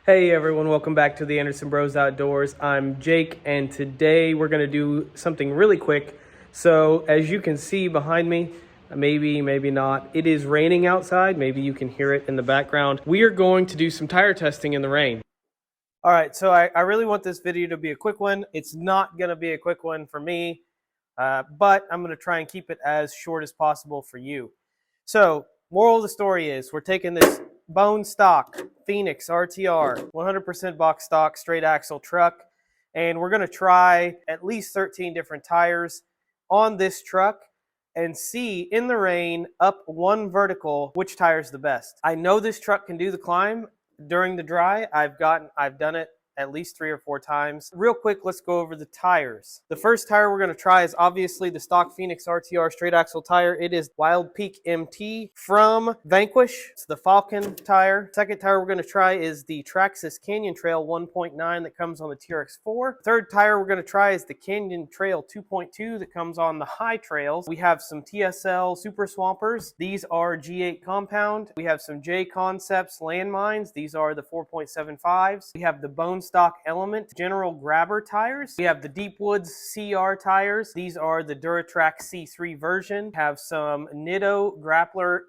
Hey everyone, welcome back to the Anderson Bros Outdoors. I'm Jake, and today we're going to do something really quick. So as you can see behind me, maybe not, it is raining outside. Maybe you can hear it in the background. We are going to do some tire testing in the rain. All right, so I really want this video to be a quick one. It's not going to be a quick one for me, but I'm going to try and keep it as short as possible for you. So moral of the story is we're taking this bone stock Pheonix RTR 100% box stock straight axle truck, and we're going to try at least 13 different tires on this truck and see in the rain up one vertical which tire is the best. I know this truck can do the climb during the dry. I've done it at least 3 or 4 times. Real quick, let's go over the tires. The first tire we're going to try is obviously the stock Pheonix RTR straight axle tire. It is Wildpeak MT from Vanquish. It's the Falken tire. Second tire we're going to try is the Traxxas Canyon Trail 1.9 that comes on the TRX4. Third tire we're going to try is the Canyon Trail 2.2 that comes on the high trails. We have some TSL Super Swampers. These are G8 compound. We have some Jconcepts Landmines. These are the 4.75s. We have the Bone Stock Element General Grabber tires. We have the Deep Woods CR tires. These are the Duratrack C3 version. We have some Nitto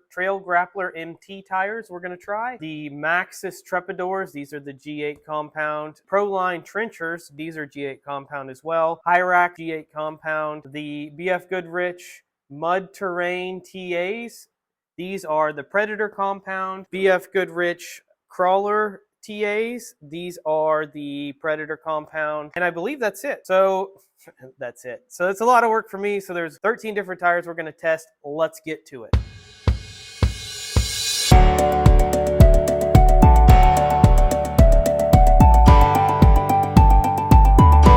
Trail Grappler MT tires we're going to try. The Maxxis Trepadors. These are the G8 compound. Proline Trenchers. These are G8 compound as well. Hyrax G8 compound. The BF Goodrich Mud Terrain TAs. These are the Predator compound. BF Goodrich Crawler TAs. These are the Predator compound. And I believe that's it. So that's it. So it's a lot of work for me. So there's 13 different tires we're going to test. Let's get to it.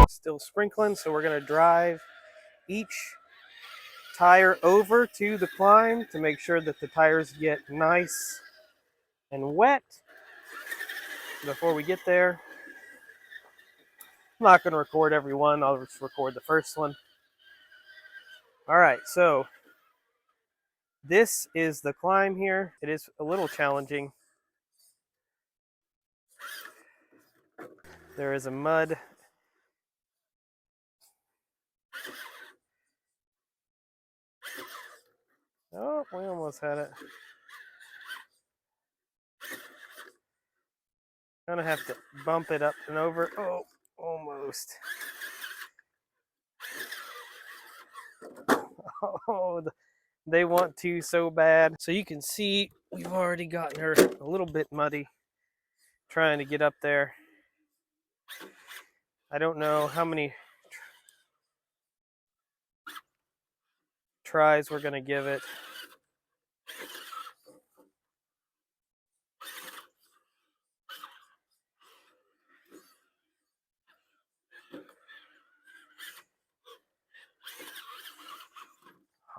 Still sprinkling, so we're going to drive each tire over to the climb to make sure that the tires get nice and wet before we get there. I'm not going to record every one. I'll just record the first one. All right, so this is the climb here. It is a little challenging. There is a mud. Oh, we almost had it. Gonna have to bump it up and over. Oh, almost. Oh, they want to so bad. So you can see we've already gotten her a little bit muddy trying to get up there. I don't know how many tries we're gonna give it.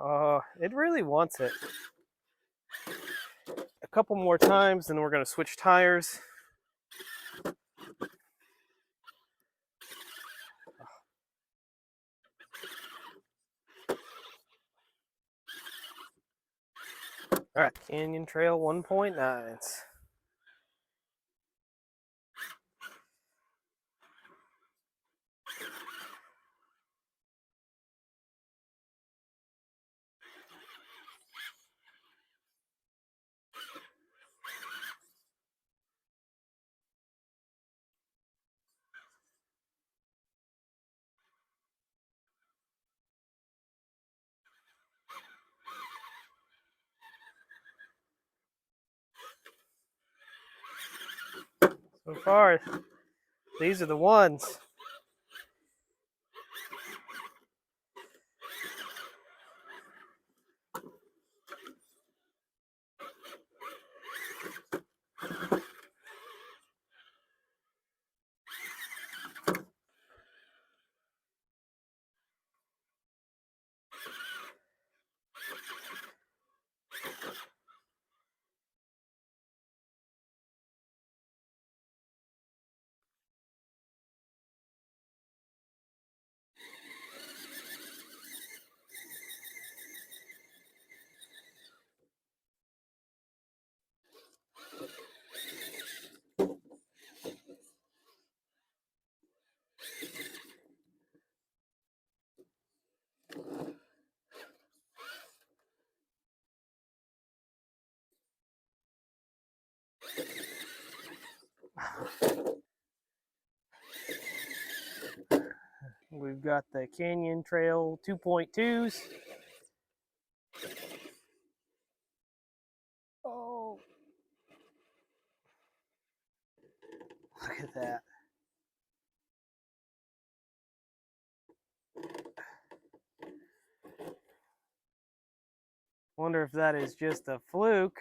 Oh, it really wants it. A couple more times, then we're going to switch tires. All right, Canyon Trail 1.9s. So far, these are the ones. We've got the Canyon Trail 2.2s. Oh, look at that. Wonder if that is just a fluke.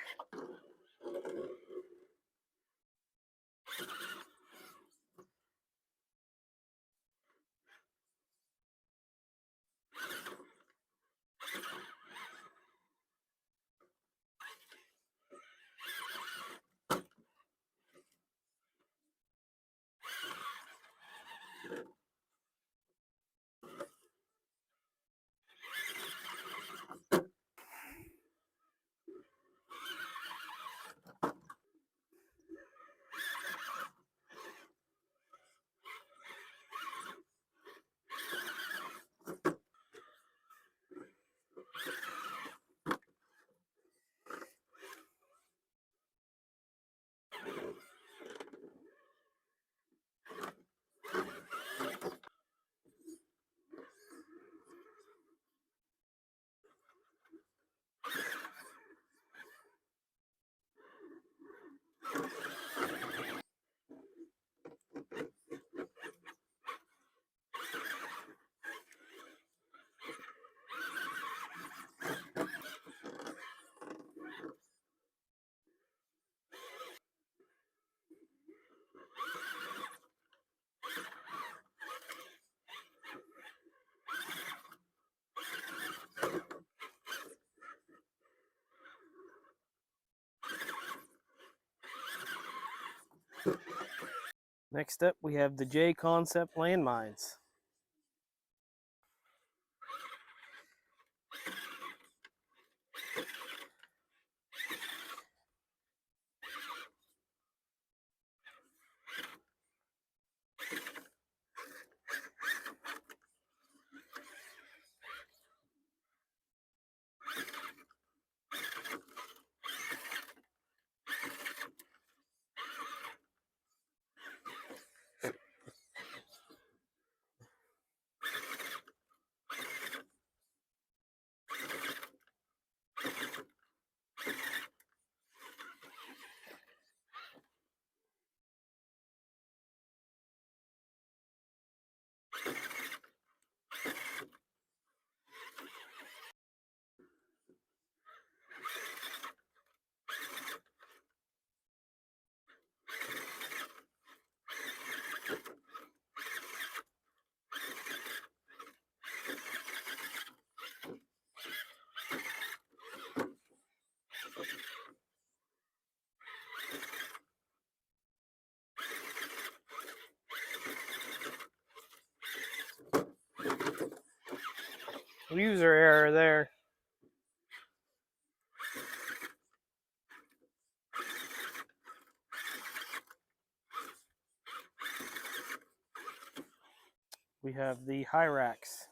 Next up, we have the Jconcepts landmines. User error there. We have the Hyrax.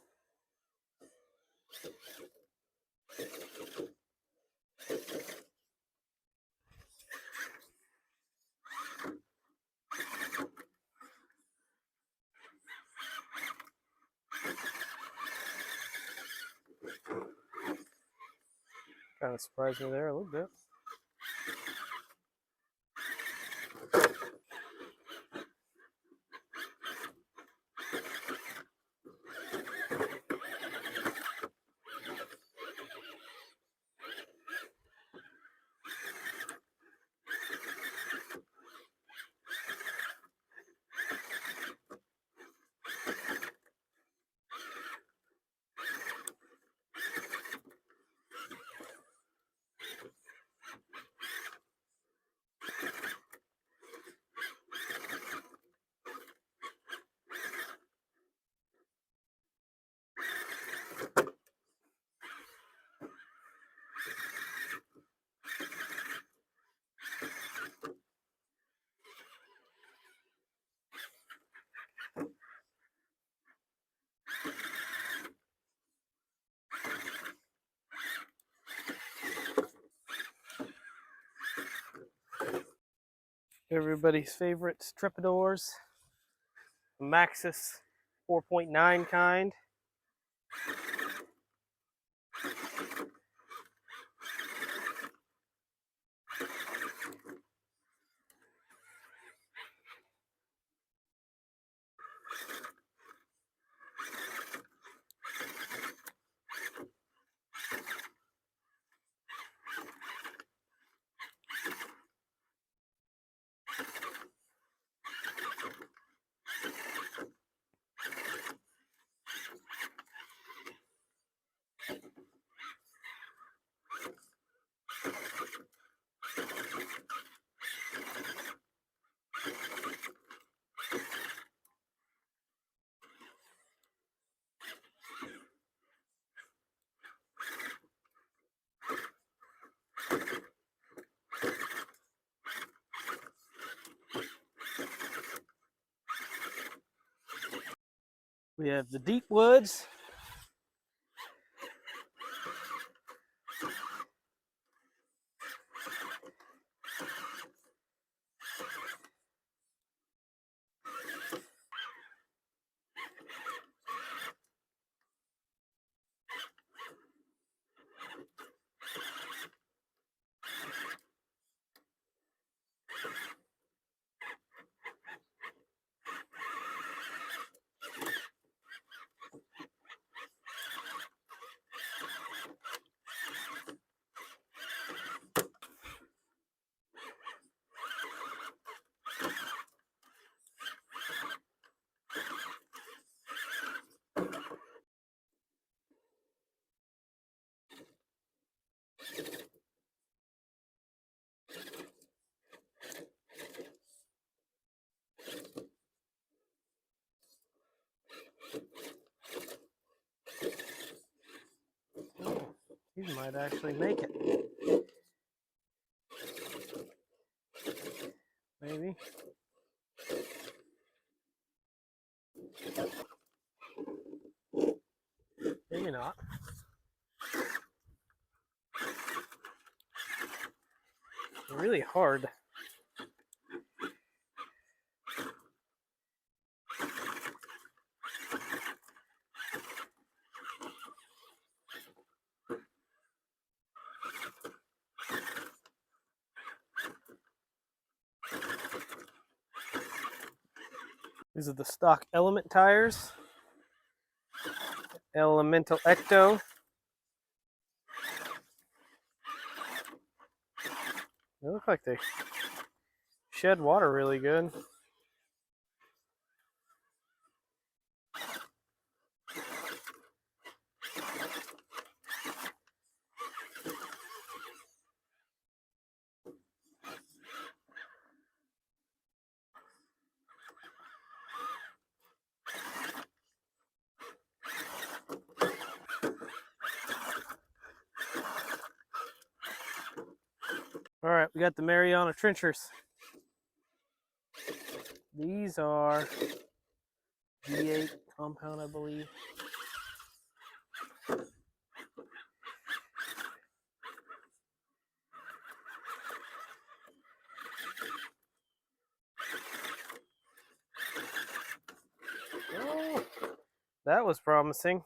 Kind of surprised me there a little bit. Everybody's favorite Trepadors, Maxxis 4.9 kind. We have the deep woods. These might actually make it. Maybe. Maybe not. They're really hard. These are the stock Element tires. Elemental Ecto. They look like they shed water really good. All right, we got the Mariana trenchers. These are V8 compound, I believe. Oh, that was promising.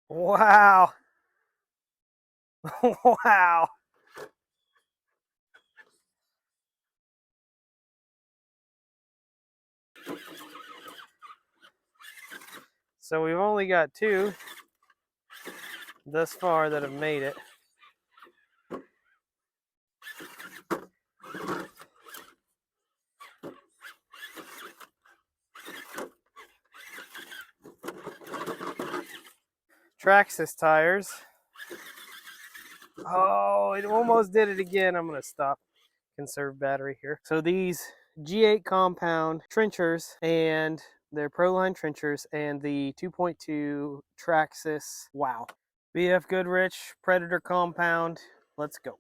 Wow. Wow. So we've only got two thus far that have made it. Traxxas tires. Oh, it almost did it again. I'm going to stop conserve battery here. So these G8 compound trenchers, and they're Proline trenchers, and the 2.2 Traxxas, wow. BF Goodrich Predator compound, let's go.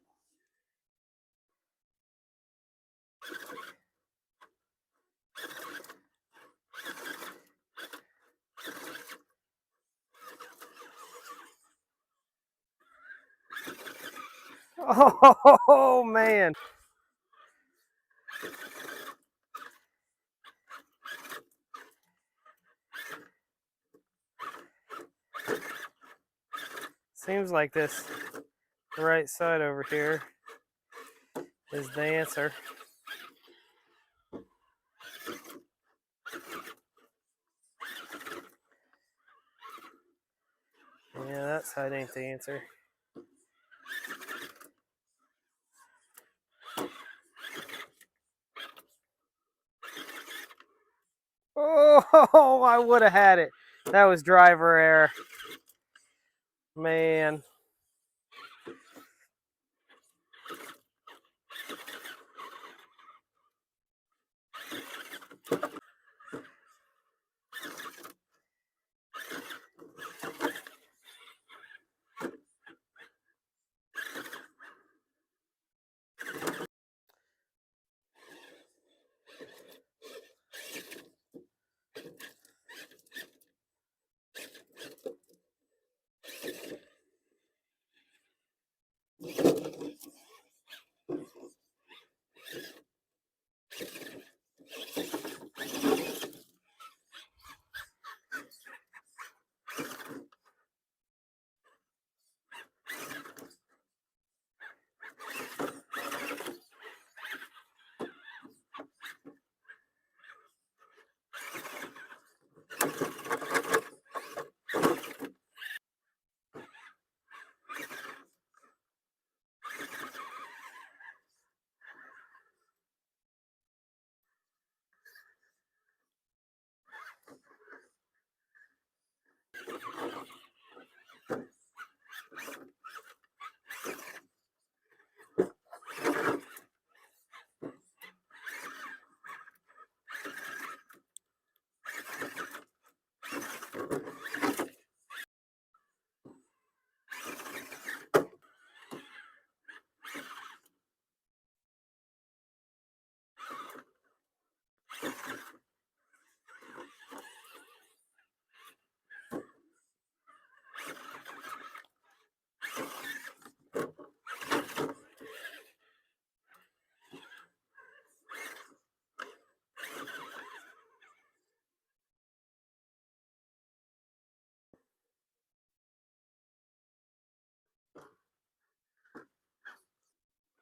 Oh man. Seems like this right side over here is the answer. Yeah, that side ain't the answer. Oh, I would have had it. That was driver error. Man.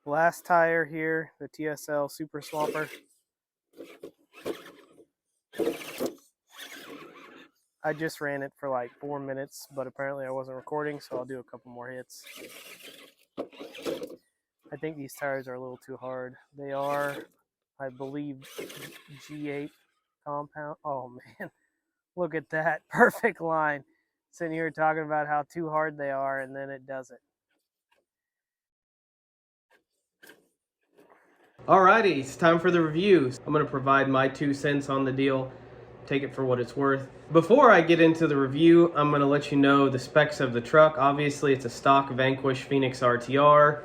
Last tire here, the TSL Super Swapper. I just ran it for like 4 minutes, but apparently I wasn't recording, so I'll do a couple more hits. I think these tires are a little too hard. They are, I believe, G8 compound. Oh man, look at that. Perfect line. Sitting here talking about how too hard they are, and then it does it. Alrighty, it's time for the reviews. I'm going to provide my 2 cents on the deal. Take it for what it's worth. Before I get into the review, I'm going to let you know the specs of the truck. Obviously, it's a stock Vanquish Pheonix RTR.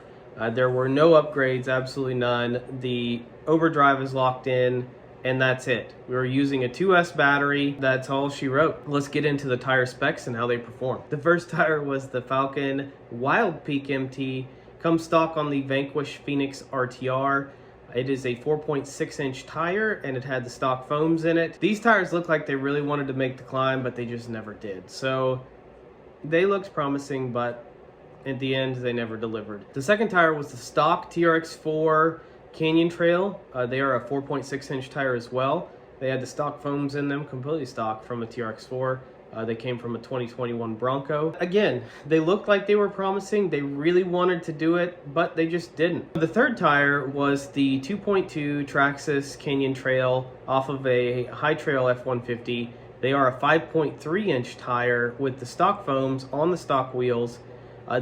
There were no upgrades, absolutely none. The overdrive is locked in, and that's it. We were using a 2S battery. That's all she wrote. Let's get into the tire specs and how they perform. The first tire was the Falken Wildpeak M. Comes stock on the Vanquish Pheonix RTR. It is a 4.6-inch tire, and it had the stock foams in it. These tires look like they really wanted to make the climb, but they just never did. So they looked promising, but at the end, they never delivered. The second tire was the stock TRX4 Canyon Trail. They are a 4.6-inch tire as well. They had the stock foams in them, completely stock from a TRX4. They came from a 2021 Bronco. Again, they looked like they were promising. They really wanted to do it, but they just didn't. The third tire was the 2.2 Traxxas Canyon Trail off of a High Trail F-150. They are a 5.3-inch tire with the stock foams on the stock wheels.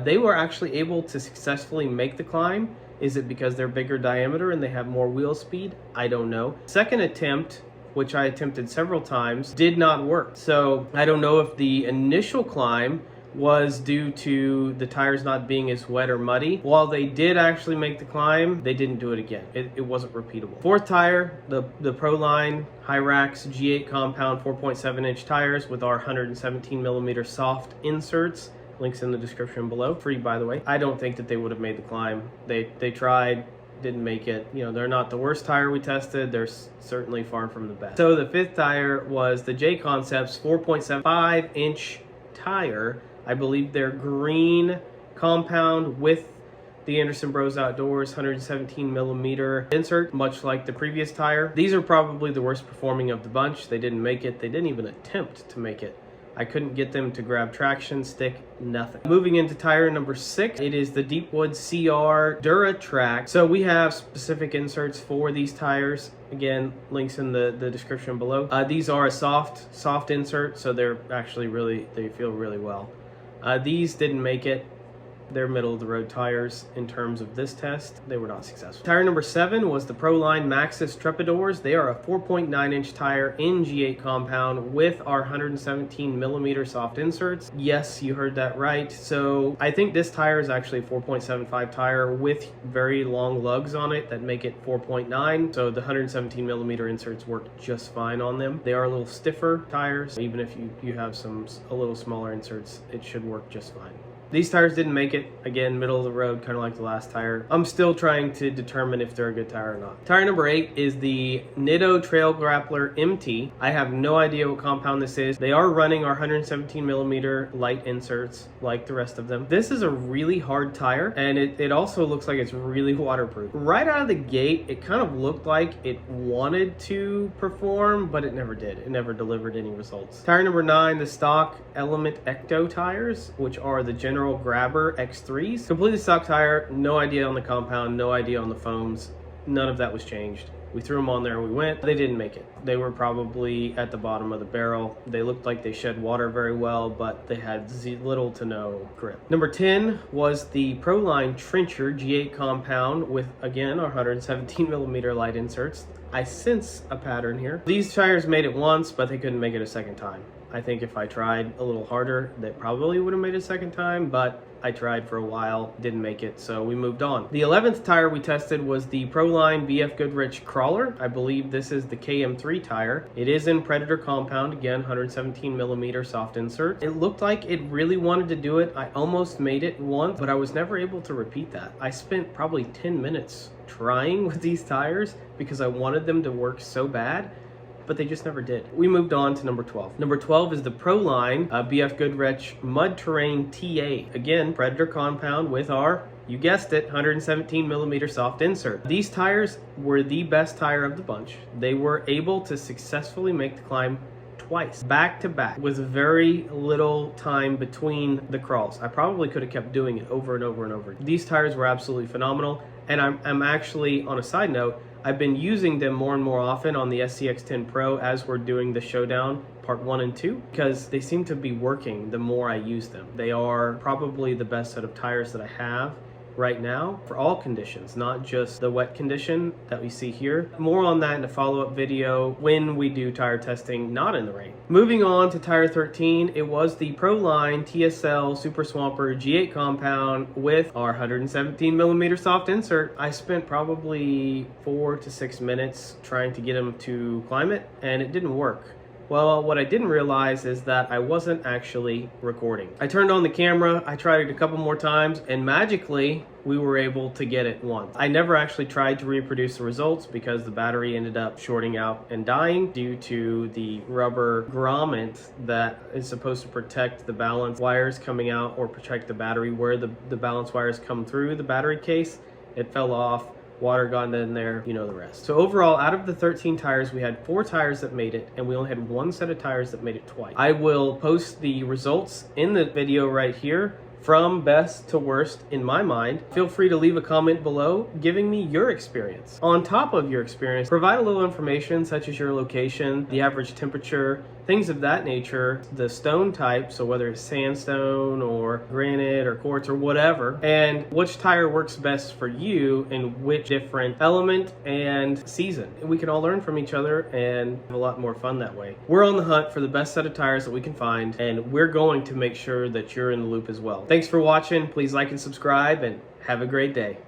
They were actually able to successfully make the climb. Is it because they're bigger diameter and they have more wheel speed? I don't know. Second attempt, which I attempted several times, did not work. So I don't know if the initial climb was due to the tires not being as wet or muddy. While they did actually make the climb, they didn't do it again. It wasn't repeatable. Fourth tire, the Proline Hyrax G8 compound 4.7-inch tires with our 117mm soft inserts. Links in the description below. Free, by the way. I don't think that they would have made the climb. They tried, didn't make it. You know, they're not the worst tire we tested. They're certainly far from the best. So the fifth tire was the Jconcepts 4.75-inch tire. I believe they're green compound with the Anderson Bros Outdoors 117mm insert, much like the previous tire. These are probably the worst performing of the bunch. They didn't make it. They didn't even attempt to make it. I couldn't get them to grab traction, stick, nothing. Moving into tire number 6, it is the Deepwood CR DuraTrack. So we have specific inserts for these tires. Again, links in the description below. These are a soft insert, so they're actually they feel really well. These didn't make it. They're middle of the road tires in terms of this test. They were not successful. Tire number 7 was the Proline Maxxis Trepadors. They are a 4.9-inch tire in G8 compound with our 117mm soft inserts. Yes, you heard that right. So I think this tire is actually a 4.75 tire with very long lugs on it that make it 4.9. So the 117mm inserts work just fine on them. They are a little stiffer tires. Even if you have a little smaller inserts, it should work just fine. These tires didn't make it. Again, middle of the road, kind of like the last tire. I'm still trying to determine if they're a good tire or not. Tire number 8 is the Nitto Trail Grappler MT. I have no idea what compound this is. They are running our 117mm light inserts like the rest of them. This is a really hard tire, and it also looks like it's really waterproof. Right out of the gate, it kind of looked like it wanted to perform, but it never did. It never delivered any results. Tire number 9, the stock Element Ecto tires, which are the General Grabber X3s. Completely stock tire, no idea on the compound, no idea on the foams. None of that was changed. We threw them on there and we went. They didn't make it. They were probably at the bottom of the barrel. They looked like they shed water very well, but they had little to no grip. Number 10 was the Proline Trencher G8 compound with, again, our 117mm light inserts. I sense a pattern here. These tires made it once, but they couldn't make it a second time. I think if I tried a little harder, they probably would have made it a second time, but I tried for a while, didn't make it, so we moved on. The 11th tire we tested was the Proline BF Goodrich Crawler. I believe this is the KM3 tire. It is in Predator compound, again, 117mm soft insert. It looked like it really wanted to do it. I almost made it once, but I was never able to repeat that. I spent probably 10 minutes trying with these tires because I wanted them to work so bad, but they just never did. We moved on to number 12. Number 12 is the Proline BF Goodrich Mud Terrain TA. Again, Predator compound with our, you guessed it, 117mm soft insert. These tires were the best tire of the bunch. They were able to successfully make the climb twice, back to back, with very little time between the crawls. I probably could have kept doing it over and over and over. These tires were absolutely phenomenal, and I'm actually, on a side note, I've been using them more and more often on the SCX10 Pro as we're doing the showdown part 1 and 2, because they seem to be working the more I use them. They are probably the best set of tires that I have right now for all conditions, not just the wet condition that we see here. More on that in a follow-up video when we do tire testing not in the rain. Moving on to tire 13, it was the Proline TSL Super Swamper G8 compound with our 117mm soft insert. I spent probably 4 to 6 minutes trying to get them to climb it, and it didn't work. Well, what I didn't realize is that I wasn't actually recording. I turned on the camera, I tried it a couple more times, and magically, we were able to get it once. I never actually tried to reproduce the results because the battery ended up shorting out and dying due to the rubber grommet that is supposed to protect the balance wires coming out or protect the battery where the balance wires come through the battery case. It fell off. Water got in there, you know the rest. So overall, out of the 13 tires, we had 4 tires that made it, and we only had 1 set of tires that made it twice. I will post the results in the video right here, from best to worst in my mind. Feel free to leave a comment below giving me your experience. On top of your experience, provide a little information such as your location, the average temperature, things of that nature, the stone type, so whether it's sandstone or granite or quartz or whatever, and which tire works best for you in which different element and season. We can all learn from each other and have a lot more fun that way. We're on the hunt for the best set of tires that we can find, and we're going to make sure that you're in the loop as well. Thanks for watching. Please like and subscribe, and have a great day.